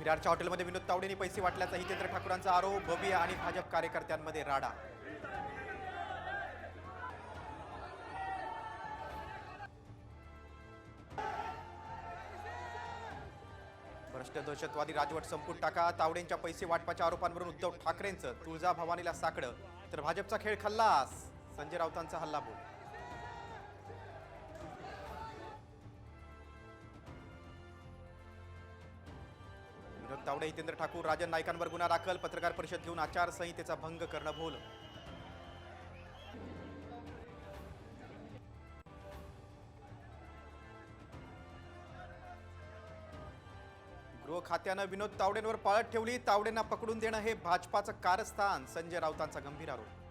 विरारच्या हॉटेलमध्ये विनोद तावडेंनी पैसे वाटल्याचा हितेंद्र ठाकूरांचा आरोप. भव्य आणि भाजप कार्यकर्त्यांमध्ये राडा. भ्रष्ट दहशतवादी राजवट संपून टाका. तावडेंच्या पैसे वाटपाच्या आरोपांवरून उद्धव ठाकरेंचं तुळजाभवानीला साकडं, तर भाजपचा खेळ खल्लास. संजय राऊतांचा हल्लाबोल. विनोद तावडे, हितेंद्र ठाकूर, राजन नाईकांवर गुन्हा दाखल. पत्रकार परिषद घेऊन आचारसंहितेचा भंग करणं भोल. गृह खात्यानं विनोद तावडेंवर पाळत ठेवली. तावडेंना पकडून देणं हे भाजपाचं कारस्थान. संजय राऊतांचा गंभीर आरोप.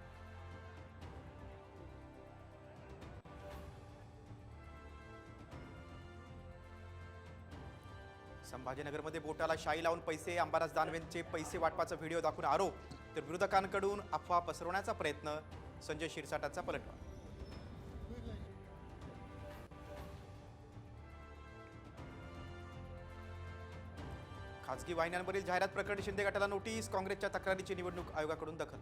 संभाजीनगरमध्ये बोटाला शाई लावून पैसे. अंबादास दानवेंचे पैसे वाटपाचा व्हिडिओ दाखवून आरोप, तर विरोधकांकडून अफवा पसरवण्याचा प्रयत्न. संजय शिरसाटाचा पलटवार. खासगी वाहिन्यांवरील जाहिरात प्रकरणी शिंदे गटाला नोटीस. काँग्रेसच्या तक्रारीची निवडणूक आयोगाकडून दखल.